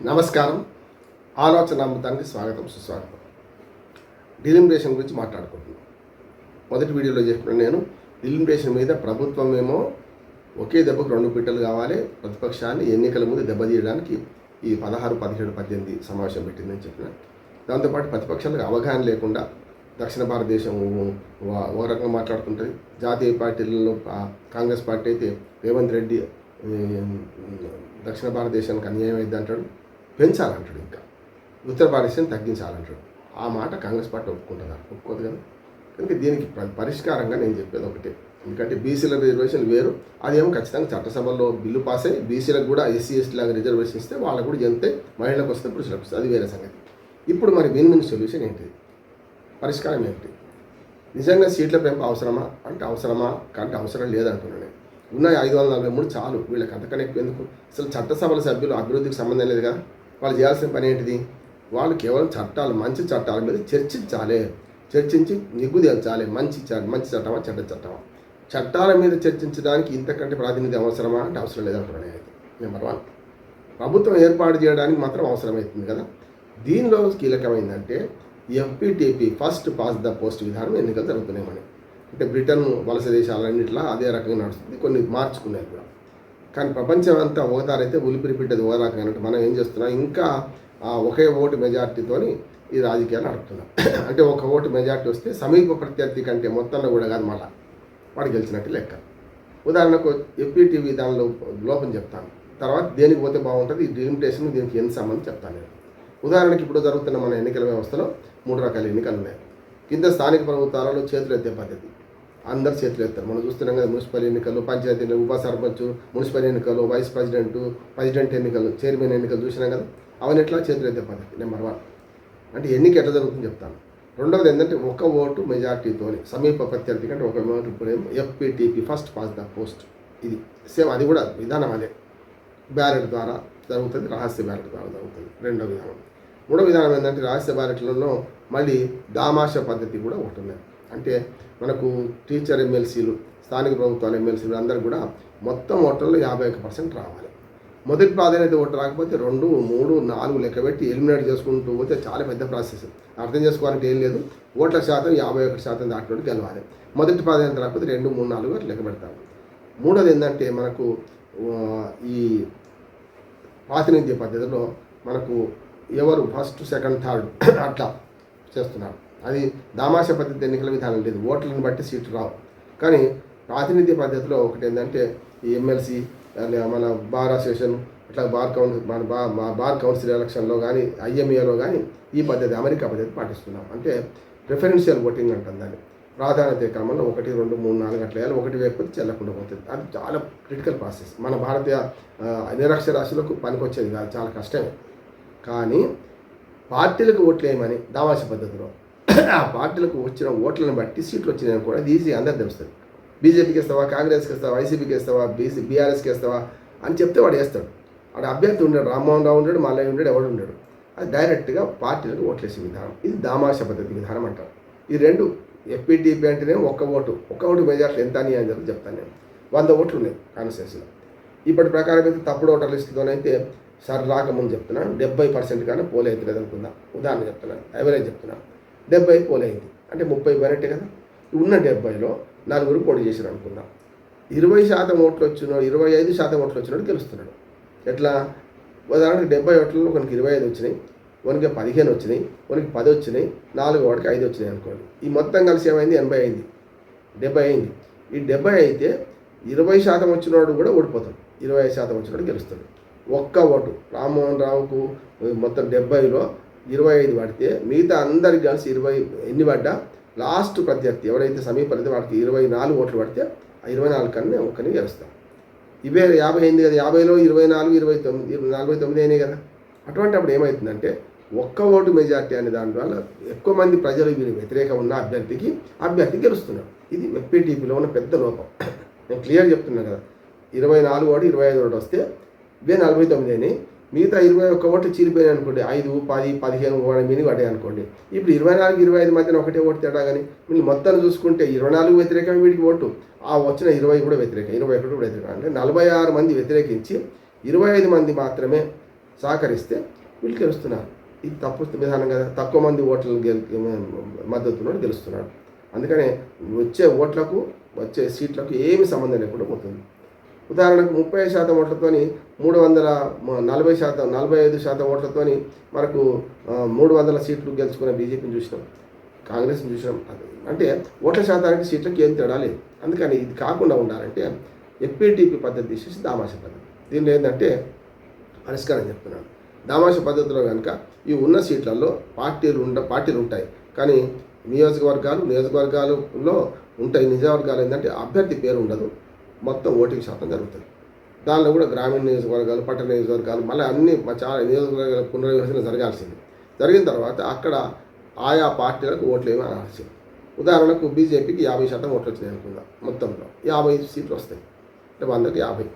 నమస్కారం. ఆలోచన అమృతానికి స్వాగతం, సుస్వాగతం. డిలిమిటేషన్ గురించి మాట్లాడుకుంటున్నాం. మొదటి వీడియోలో చెప్పిన నేను డిలిమిటేషన్ మీద ప్రభుత్వం ఏమో ఒకే దెబ్బకు 2 పిట్టలు కావాలి, ప్రతిపక్షాన్ని ఎన్నికల ముందు దెబ్బతీయడానికి ఈ 16, 17, 18 సమావేశం పెట్టిందని చెప్పిన. దాంతోపాటు ప్రతిపక్షాలకు అవగాహన లేకుండా దక్షిణ భారతదేశం ఓ రకంగా మాట్లాడుతుంటుంది. జాతీయ పార్టీలలో కాంగ్రెస్ పార్టీ అయితే రేవంత్ రెడ్డి దక్షిణ భారతదేశానికి అన్యాయం అయింది అంటాడు, పెంచాలంటాడు, ఇంకా ఉత్తర భారతదేశం తగ్గించాలంటాడు. ఆ మాట కాంగ్రెస్ పార్టీ ఒప్పుకోదు కదా. కనుక దీనికి పరిష్కారంగా నేను చెప్పేది ఒకటే. ఎందుకంటే బీసీల రిజర్వేషన్ వేరు, అదేమో ఖచ్చితంగా చట్టసభలో బిల్లు పాస్ అయ్యి బీసీలకు కూడా ఎస్సీ ఎస్టీ లాగా రిజర్వేషన్ ఇస్తే వాళ్ళకు కూడా ఎంతే మహిళలకు వస్తే పురుషులకు వస్తుంది, అది వేరే సంగతి. ఇప్పుడు మరి విన్ సొల్యూషన్ ఏంటి, పరిష్కారం ఏంటి? నిజంగా సీట్ల పెంపు అవసరమా అంటే అవసరమా కంటే అవసరం లేదంటున్నాను. ఉన్నాయి 543 చాలు, వీళ్ళకి అంతకన్నా ఎక్కువ ఎందుకు? అసలు చట్టసభల సభ్యులు అభివృద్ధికి సంబంధం లేదు కదా. వాళ్ళు చేయాల్సిన పని ఏంటిది? వాళ్ళు కేవలం చట్టాలు, మంచి చట్టాల మీద చర్చించి నిగ్గు తేల్చాలి. మంచి చట్టమా చెడ్డ చట్టమా? చట్టాల మీద చర్చించడానికి ఇంతకంటే ప్రాతినిధ్యం అవసరమా అంటే అవసరం లేదంటున్నాను అయితే. నెంబర్ 1, ప్రభుత్వం ఏర్పాటు చేయడానికి మాత్రం అవసరమవుతుంది కదా. దీనిలో కీలకమైందంటే FPTP first pass the post విధానం ఎన్నికలు జరుగుతున్నాయి మనకి. అంటే బ్రిటన్ వలస దేశాలన్నింటిలా అదే రకంగా నడుస్తుంది, కొన్ని మార్చుకున్నాయి కూడా. కానీ ప్రపంచం అంతా ఒకసారైతే ఉలిపిరిపిట్టది ఓ రకంగా అన్నట్టు మనం ఏం చేస్తున్నాం, ఇంకా ఒకే ఓటు మెజార్టీతోని ఈ రాజకీయాలు నడుపుతున్నాం. అంటే ఒక ఓటు మెజార్టీ వస్తే సమీప ప్రత్యర్థి కంటే మొత్తంలో కూడా కాదు, మళ్ళా వాడు గెలిచినట్టు లెక్క. ఉదాహరణకు FPTP దానిలో లోపం చెప్తాను, తర్వాత దేనికి పోతే బాగుంటుంది, ఈ డిలిమిటేషన్ దీనికి ఎంత సంబంధం చెప్తాను నేను. ఉదాహరణకి ఇప్పుడు జరుగుతున్న మన ఎన్నికల వ్యవస్థలో 3 రకాల ఎన్నికలు ఉన్నాయి. కింద స్థానిక ప్రభుత్వాలలో చేతులు ఎత్తే పద్ధతి, అందరు చేతులు ఎత్తారు. మనం చూస్తున్నాం కదా, మున్సిపల్ ఎన్నికలు, పంచాయతీ ఎన్నికలు, ఉప సర్పంచ్, మున్సిపల్ ఎన్నికలు, వైస్ ప్రెసిడెంట్ ఎన్నికలు, చైర్మన్ ఎన్నికలు చూసినాం కదా. అవన్నీ ఎట్లా చేతులు ఎత్తే పద్ధతి. నెంబర్ 1 అంటే ఎన్నిక ఎట్లా జరుగుతుందని చెప్తాను. రెండవది ఏంటంటే ఒక ఓటు మెజార్టీతో సమీప ప్రత్యర్థి కంటే ఒక vote FPTP first pass the post. ఇది సేమ్, అది కూడా విధానం అదే. బ్యాలెట్ ద్వారా జరుగుతుంది, రహస్య బ్యాలెట్ ద్వారా జరుగుతుంది రెండో విధానం. మూడో విధానం ఏంటంటే రహస్య బ్యాలెట్లలో మళ్ళీ దామాష పద్ధతి కూడా ఒకటి ఉంది. అంటే మనకు టీచర్ ఎమ్మెల్సీలు, స్థానిక ప్రభుత్వాల ఎమ్మెల్సీలు అందరూ కూడా మొత్తం ఓట్లలో 51% రావాలి. మొదటి ప్రాధాన్యత ఓటు రాకపోతే 2, 3, 4 లెక్కబెట్టి ఎలిమినేట్ చేసుకుంటూ పోతే చాలా పెద్ద ప్రాసెస్. అర్థం చేసుకోవాలంటే ఏం లేదు, ఓట్ల శాతం 51% దాంట్లో గెలవాలి. మొదటి ప్రాధాన్యత రాకపోతే 2, 3, 4 లెక్క పెడతారు. మూడోది ఏంటంటే మనకు ఈ ప్రాతినిధ్య పద్ధతిలో మనకు ఎవరు ఫస్ట్, సెకండ్, థర్డ్ అట్లా చేస్తున్నారు. అది దామాష పద్ధతి ఎన్నికల విధానం లేదు, ఓట్లను బట్టి సీట్లు రావు. కానీ ప్రాతినిధ్య పద్ధతిలో ఒకటి ఏంటంటే ఈ ఎమ్మెల్సీ, మన బార్ అసోసియేషన్, ఇట్లా బార్ కౌన్సిల్ ఎలక్షన్లో కానీ IMAలో కానీ ఈ పద్ధతి, అమెరికా పద్ధతి పాటిస్తున్నాం. అంటే ప్రిఫరెన్షియల్ ఓటింగ్ అంటుంది దాన్ని. ప్రాధాన్యత క్రమంలో 1, 2, 3, 4 అట్లా వేయాలి. ఒకటి వేయకపోతే చెల్లకుండా పోతుంది. అది చాలా క్రిటికల్ ప్రాసెస్. మన భారతీయ నిరక్షరాస్యులకు పనికొచ్చేది కాదు, చాలా కష్టమే. కానీ పార్టీలకు ఓట్లు వేయమని దామాష పద్ధతిలో ఆ పార్టీలకు వచ్చిన ఓట్లను బట్టి సీట్లు వచ్చినాయని కూడా అది ఈజీ, అందరు తెలుస్తుంది. బీజేపీకి ఇస్తావా, కాంగ్రెస్కి ఇస్తావా, వైసీపీకి ఇస్తావా, బీఆర్ఎస్కి ఇస్తావా అని చెప్తే వాడు వేస్తాడు. వాడు అభ్యర్థి ఉండడు, రామ్మోహన్ రావు ఉండడు, మల్లయ్య ఉండడు, ఎవడు ఉండడు. అది డైరెక్ట్గా పార్టీలకు ఓట్లేసే విధానం, ఇది దామాష పద్ధతి విధానం అంటారు. ఈ రెండు FPTP అంటేనే ఒక ఓటు మెజార్టీ ఎంత అని చెప్పి చెప్తాను నేను. 100 ఓట్లు ఉన్నాయి కాన్స్టిట్యూన్సీలో. ఇప్పటి ప్రకారం అయితే తప్పుడు ఓటర్ లిస్టుతోనైతే సార్ రాకముందు చెప్తున్నాను 70% కానీ పోల్ అవుతుంది అనుకుందాం. ఉదాహరణ చెప్తున్నాను, ఎవరేజ్ చెప్తున్నాను. 70 పోల్ అయింది అంటే 30 పోయినట్టే కదా. ఉన్న 70లో 4 పోటీ చేశారు అనుకుందాం. 20% ఓట్లు వచ్చినాడు, 25% ఓట్లు వచ్చినాడు గెలుస్తున్నాడు. ఎట్లా? ఉదాహరణకి 70 ఓట్లలో మనకి 25 వచ్చినాయి, మనకి 15 వచ్చినాయి, మనకి 10 వచ్చినాయి, 4 వాడికి 5 వచ్చినాయి అనుకోండి. ఈ మొత్తం కలిసి ఏమైంది? 80 అయింది, 70 అయింది. ఈ 70 అయితే 20% వచ్చినవాడు కూడా ఓడిపోతాడు, 25% వచ్చినవాడు గెలుస్తాడు. ఒక్క ఓటు రామ్మోహన్ రావుకు మొత్తం 70లో 25 పడితే మిగతా అందరికి కలిసి 20 ఎన్ని పడ్డా లాస్ట్ ప్రత్యర్థి ఎవరైతే సమీపరితే వాడికి 24 ఓట్లు పడితే ఆ 24 కన్నా ఒక్కరిని గెలుస్తాం. ఇవే 50 అయింది కదా, 50లో 24, 29, 49 అయినాయి కదా. అటువంటి అప్పుడు ఏమవుతుందంటే ఒక్క ఓటు మెజార్టీ అనే దానివల్ల ఎక్కువ మంది ప్రజలు వీరు వ్యతిరేకంగా ఉన్న అభ్యర్థి గెలుస్తున్నారు. ఇది FPTPలో ఉన్న పెద్ద లోపం. నేను క్లియర్ చెప్తున్నాను కదా. 24 ఓటు 25 ఓటు వస్తే ఇవే 49 అయినాయి, మిగతా 21 ఓట్లు చీలిపోయినాయి అనుకోండి. 5, 10, 15 మిని పడ్డాయి అనుకోండి. ఇప్పుడు 24, 25 మధ్యన ఒకటే ఓటు తేడా. కానీ మీరు మొత్తాన్ని చూసుకుంటే 24 వ్యతిరేకం వీడికి ఓటు, ఆ వచ్చిన 20 కూడా వ్యతిరేకం, 21 కూడా వ్యతిరేకం. అంటే 46 మంది వ్యతిరేకించి 25 మంది మాత్రమే సహకరిస్తే వీళ్ళు గెలుస్తున్నారు. ఇది తప్పు విధానం కదా. తక్కువ మంది ఓట్లను మద్దతున్నాడు గెలుస్తున్నాడు. అందుకనే వచ్చే ఓట్లకు వచ్చే సీట్లకు ఏమి సంబంధం లేకుండా పోతుంది. ఉదాహరణకు 30% ఓట్లతోని 45% ఓట్లతోని మనకు 300 సీట్లు గెలుచుకున్న బీజేపీని చూసినాం, కాంగ్రెస్ని చూసినాం. అంటే ఓట్ల శాతానికి సీట్లకి ఏం తేడా లేదు. అందుకని ఇది కాకుండా ఉండాలంటే ఎఫ్పీటీపీ పద్ధతి తీసేసి దామాష పద్ధతి. దీనిలో ఏంటంటే పరిష్కారం చెప్తున్నాను. దామాష పద్ధతిలో కనుక ఈ ఉన్న సీట్లలో పార్టీలు ఉంటాయి, కానీ నియోజకవర్గాలలో ఉంటాయి. నియోజకవర్గాలు ఏంటంటే అభ్యర్థి పేరు ఉండదు, మొత్తం ఓటింగ్ శాతం జరుగుతుంది. దానిలో కూడా గ్రామీణ నియోజకవర్గాలు, పట్టణ నియోజకవర్గాలు, మళ్ళీ అన్ని చాలా నియోజకవర్గాల పునర్విభజన జరగాల్సింది. జరిగిన తర్వాత అక్కడ ఆయా పార్టీలకు ఓట్లు ఏమీ అనాల్సింది. ఉదాహరణకు బీజేపీకి 50% ఓట్లు వచ్చినాయి అనుకుందాం, మొత్తంలో 50 సీట్లు వస్తాయి, అంటే 100కి 50.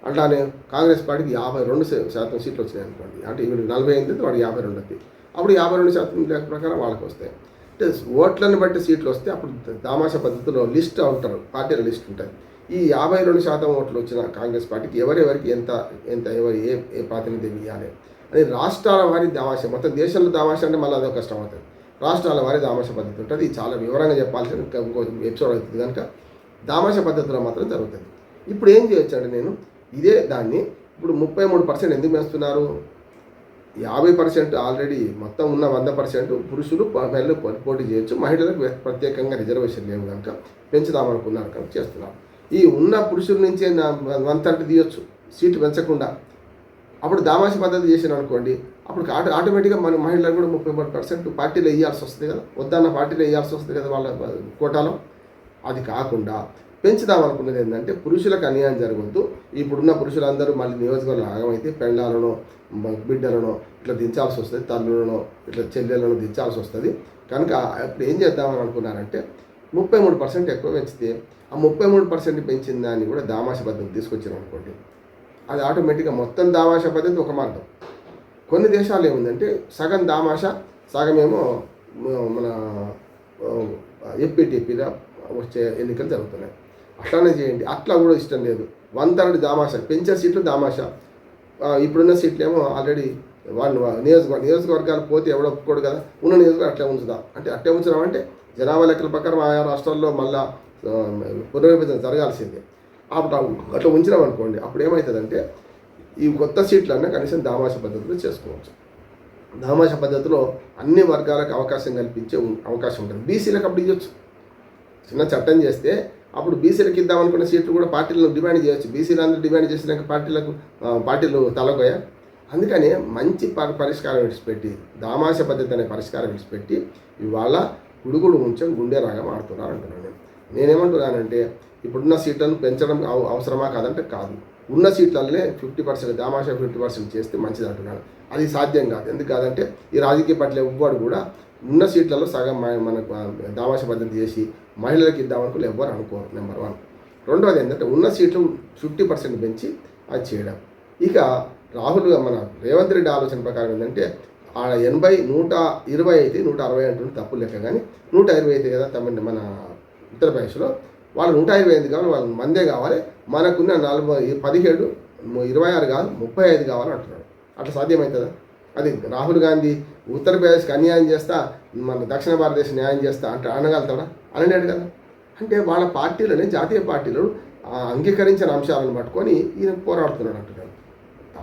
అట్లానే కాంగ్రెస్ పార్టీకి 52% సీట్లు వచ్చినాయి అనుకోండి, అంటే వీడు 48 వాడు 52 అవుతాయి. అప్పుడు 52% లెక్క ప్రకారం వాళ్ళకి వస్తాయి. అంటే ఓట్లను బట్టి సీట్లు వస్తే అప్పుడు దామాషా పద్ధతిలో లిస్ట్ ఉంటారు, పార్టీల లిస్ట్ ఉంటుంది. ఈ 52% ఓట్లు వచ్చిన కాంగ్రెస్ పార్టీకి ఎవరెవరికి ఎవరు ఏ ప్రాతినిధ్యం ఇవ్వాలి అని రాష్ట్రాల వారి దామాషా, మొత్తం దేశంలో దామాషా అంటే మళ్ళీ అదొక కష్టం అవుతుంది. రాష్ట్రాల వారి దామాషా పద్ధతి ఉంటుంది. ఇది చాలా వివరంగా చెప్పాల్సిన ఇంకో ఎపిసోడ్ అవుతుంది కనుక దామాషా పద్ధతిలో మాత్రం జరుగుతుంది. ఇప్పుడు ఏం చేయొచ్చు అంటే నేను ఇదే దాన్ని ఇప్పుడు 33% ఎందుకు వేస్తున్నారు? 50% ఆల్రెడీ మొత్తం ఉన్న 100% పురుషులు మహిళలు పోటీ చేయొచ్చు, మహిళలకు ప్రత్యేకంగా రిజర్వేషన్ లేవు కనుక పెంచుదామనుకున్నారు కనుక చేస్తున్నారు. ఈ ఉన్న పురుషుల నుంచే 130 తీయొచ్చు సీట్లు పెంచకుండా. అప్పుడు దామాష పద్ధతి చేసిన అనుకోండి, అప్పుడు ఆటోమేటిక్గా మన మహిళలకు కూడా 33% పార్టీలో వేయాల్సి వస్తుంది కదా, వద్దన్న పార్టీలో వేయాల్సి వస్తుంది కదా వాళ్ళ కోటాలో. అది కాకుండా పెంచుదామనుకున్నది ఏంటంటే పురుషులకు అన్యాయం జరగవద్దు. ఇప్పుడున్న పురుషులందరూ మళ్ళీ నియోజకవర్గం ఆగమైతే పెండాలను బిడ్డలను ఇట్లా దించాల్సి వస్తుంది, తల్లులను ఇట్లా చెల్లెలను దించాల్సి వస్తుంది. కనుక ఇప్పుడు ఏం చేద్దామని అనుకున్నారంటే 33% ఎక్కువ పెంచితే ఆ 33% పెంచిన దాన్ని కూడా దామాష పద్ధతి తీసుకొచ్చారు అనుకోండి, అది ఆటోమేటిక్గా మొత్తం దామాషా పద్ధతి ఒక మార్గం. కొన్ని దేశాలు ఏముందంటే సగం దామాషా సగమేమో మన ఎఫ్పీటీపీగా వచ్చే ఎన్నికలు జరుగుతున్నాయి. అట్లానే చేయండి. అట్లా కూడా ఇష్టం లేదు. 1/3 దామాషా, పెంచే సీట్లు దామాషా. ఇప్పుడున్న సీట్లు ఏమో ఆల్రెడీ వాళ్ళు నియోజకవర్గాలు పోతే ఎవడో ఒప్పుకోడు కదా, ఉన్న నియోజకవర్గం అట్లే ఉంచుదా అంటే అట్లే ఉంచడం అంటే జనాభా లెక్కల ప్రకారం ఆయా రాష్ట్రాల్లో మళ్ళా పునర్విభజన జరగాల్సిందే. అట్లా ఉంచినాం అనుకోండి, అప్పుడు ఏమవుతుందంటే ఈ కొత్త సీట్లన్నా కనీసం దామాషా పద్ధతిలో చేసుకోవచ్చు. దామాషా పద్ధతిలో అన్ని వర్గాలకు అవకాశం కల్పించే అవకాశం ఉంటుంది. బీసీలకు అప్పుడు ఇవ్వచ్చు. చిన్న చట్టం చేస్తే అప్పుడు బీసీలకు ఇద్దామనుకున్న సీట్లు కూడా పార్టీలను డిమాండ్ చేయొచ్చు. బీసీలు అందరూ డిమాండ్ చేసినాక పార్టీలు తలకోయా. అందుకని మంచి పరిష్కారం విడిచిపెట్టి దామాషా పద్ధతి అనే పరిష్కారం విడిచిపెట్టి ఇవాళ గుడుగుడు ఉంచం గుండె రాగా మాడుతున్నారు అంటున్నాను. నేనేమంటున్నానంటే ఇప్పుడున్న సీట్లను పెంచడం అవసరమా కాదంటే కాదు. ఉన్న సీట్లలోనే 50% దామాషా 50% చేస్తే మంచిది అంటున్నాను. అది సాధ్యం కాదు. ఎందుకు కాదంటే ఈ రాజకీయ పార్టీలు ఎవ్వరు కూడా ఉన్న సీట్లలో సగం మనకు దామాషా పద్ధతి చేసి మహిళలకు ఇద్దామనుకుని ఎవ్వరు అనుకోరు. నెంబర్ 1. రెండవది ఏంటంటే ఉన్న సీట్లు 50% పెంచి అది చేయడం. ఇక రాహుల్ మన రేవంత్ రెడ్డి ఆలోచన ప్రకారం ఏంటంటే ఆడ 120 అయితే 160 అంటుంది తప్పు లెక్క, కానీ 120 అయితే కదా మన ఉత్తరప్రదేశ్లో వాళ్ళు 125 కావాలి, వాళ్ళు మందే కావాలి, మనకున్న 17 26 కాదు 35 కావాలి అంటున్నాడు. అట్లా సాధ్యమవుతుందా? అది రాహుల్ గాంధీ ఉత్తరప్రదేశ్కి అన్యాయం చేస్తా మన దక్షిణ భారతదేశం న్యాయం చేస్తా అంటే అనగలుగుతాడా? అనలేడు కదా. అంటే వాళ్ళ పార్టీలని జాతీయ పార్టీలు అంగీకరించిన అంశాలను పట్టుకొని ఈయన పోరాడుతున్నాడు అంటున్నాడు.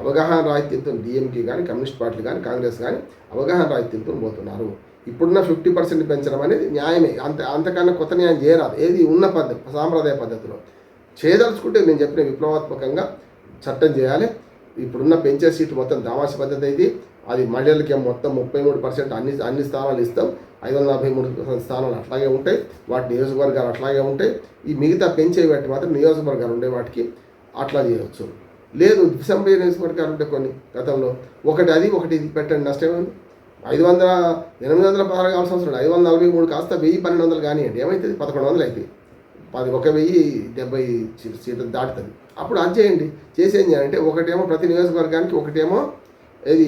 అవగాహన రాహిత్యంతో డిఎంకే కానీ కమ్యూనిస్ట్ పార్టీలు కానీ కాంగ్రెస్ కానీ అవగాహన రాహిత్యంతో పోతున్నారు. ఇప్పుడున్న 50% పెంచడం అనేది న్యాయమే. అంతకన్నా కొత్త న్యాయం చేయరాదు. ఏది ఉన్న పద్ధతి సాంప్రదాయ పద్ధతిలో చేయదలుచుకుంటే నేను చెప్పిన విప్లవాత్మకంగా చట్టం చేయాలి. ఇప్పుడున్న పెంచే సీట్లు మొత్తం దామాషా పద్ధతి అయితే అది మహిళలకి మొత్తం 33% అన్ని స్థానాలు ఇస్తాం. 543 స్థానాలు అట్లాగే ఉంటాయి, వాటి నియోజకవర్గాలు అట్లాగే ఉంటాయి. ఈ మిగతా పెంచే వాటి మాత్రం నియోజకవర్గాలు ఉండే వాటికి అట్లా చేయవచ్చు. లేదు అసెంబ్లీ నియోజకవర్గాలు ఉంటే కొన్ని గతంలో ఒకటి ఇది పెట్టండి, నష్టమేమి. 816 కావాల్సిన అవసరం లేదు. 543 కాస్త 1000-1200 కానివ్వండి, ఏమవుతుంది? 1100 అవుతుంది. 1070 సీట్లు దాటుతుంది. అప్పుడు అది చేయండి. చేసేం చేయాలంటే ఒకటేమో ప్రతి నియోజకవర్గానికి, ఒకటేమో ఏది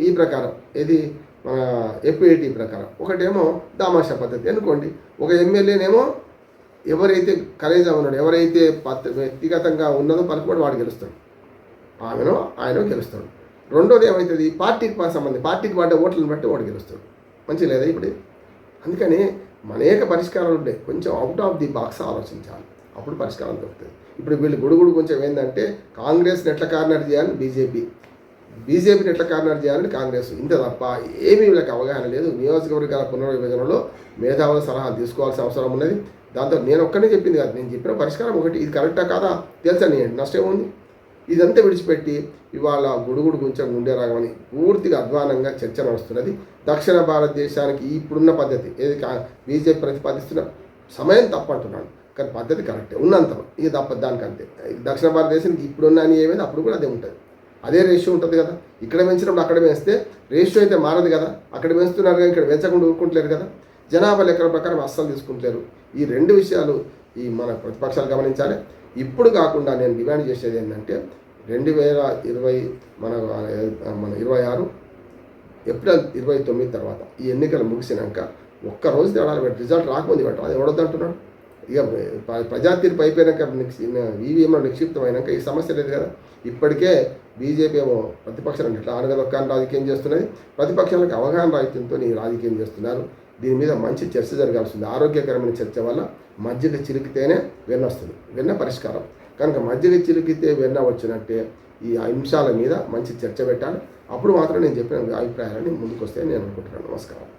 ఈ ప్రకారం ఏది మన ఎఫ్ఏటీ ప్రకారం, ఒకటేమో దామాషా పద్ధతి అనుకోండి. ఒక ఎమ్మెల్యేనేమో ఎవరైతే కలేజా ఉన్నాడో, ఎవరైతే వ్యక్తిగతంగా ఉన్నదో పలుకుబడి వాడు గెలుస్తాడు, ఆమెనో ఆయనో గెలుస్తాడు. రెండోది ఏమవుతుంది, పార్టీకి పార్టీకి పడ్డ ఓట్లను బట్టి ఓటు గెలుస్తాడు. మంచి లేదా ఇప్పుడు? అందుకని అనేక పరిష్కారాలు ఉంటాయి. కొంచెం అవుట్ ఆఫ్ ది బాక్స్ ఆలోచించాలి, అప్పుడు పరిష్కారం దొరుకుతుంది. ఇప్పుడు వీళ్ళు గుడుగుడు కొంచెం ఏంటంటే కాంగ్రెస్ని ఎట్లా కార్నర్ చేయాలని బీజేపీని ఎట్లా కార్నర్ చేయాలని కాంగ్రెస్, ఇంత తప్ప ఏమీ వీళ్ళకి అవగాహన లేదు. నియోజకవర్గాల పునర్విభజనలో మేధావుల సలహాలు తీసుకోవాల్సిన అవసరం ఉన్నది. దాంతో నేను ఒక్కనే చెప్పింది కాదు, నేను చెప్పిన పరిష్కారం ఒకటి, ఇది కరెక్టా కాదా తెలుసా, నష్టం ఉంది. ఇదంతా విడిచిపెట్టి ఇవాళ గుడుగుడు కొంచెం గుండె రాగమని పూర్తిగా అధ్వానంగా చర్చ నడుస్తున్నది. దక్షిణ భారతదేశానికి ఇప్పుడున్న పద్ధతి ఏది బీజేపీ ప్రతిపాదిస్తున్న సమయం తప్పంటున్నాను, కానీ పద్ధతి కరెక్టే ఉన్నంతలో, ఇది తప్పదు దానికంతే. దక్షిణ భారతదేశానికి ఇప్పుడున్న అని ఏమైంది అప్పుడు కూడా అదే ఉంటుంది, అదే రేషియో ఉంటుంది కదా. ఇక్కడ పెంచినప్పుడు అక్కడ పెంచితే రేషియో అయితే మారదు కదా. అక్కడ పెంచుతున్నారు కానీ ఇక్కడ పెంచకుండా ఊరుకుంటలేరు కదా. జనాభా లెక్కల ప్రకారం అస్సలు తీసుకుంటలేరు. ఈ రెండు విషయాలు ఈ మన ప్రతిపక్షాలు గమనించాలి. ఇప్పుడు కాకుండా నేను డిమాండ్ చేసేది ఏంటంటే 2020 మన 26 ఏప్రిల్ 29 తర్వాత ఈ ఎన్నికలు ముగిసినాక ఒక్కరోజు తేడాలు పెట్టి రిజల్ట్ రాకముందు పెట్టాలి. అది ఎవడొద్దంటున్నాడు? ఇక ప్రజా తీర్పు అయిపోయాక ఈవీఎంలో నిక్షిప్తమైనాక ఈ సమస్య లేదు కదా. ఇప్పటికే బీజేపీ ఏమో ప్రతిపక్షాలను ఇట్లా ఆనగదొక్కాన్ని రాజకీయం చేస్తున్నది, ప్రతిపక్షాలకు అవగాహన రాహిత్యంతో ఈ రాజకీయం చేస్తున్నారు. దీని మీద మంచి చర్చ జరగాల్సింది. ఆరోగ్యకరమైన చర్చ వల్ల మజ్జిగ చిలికితేనే వెన్న వస్తుంది, వెన్న పరిష్కారం. కనుక మజ్జిగ చిలికితే వెన్న వచ్చినట్టే ఈ అంశాల మీద మంచి చర్చ పెట్టాలి. అప్పుడు మాత్రం నేను చెప్పిన అభిప్రాయాలని ముందుకు వస్తాయని నేను అనుకుంటున్నాను. నమస్కారం.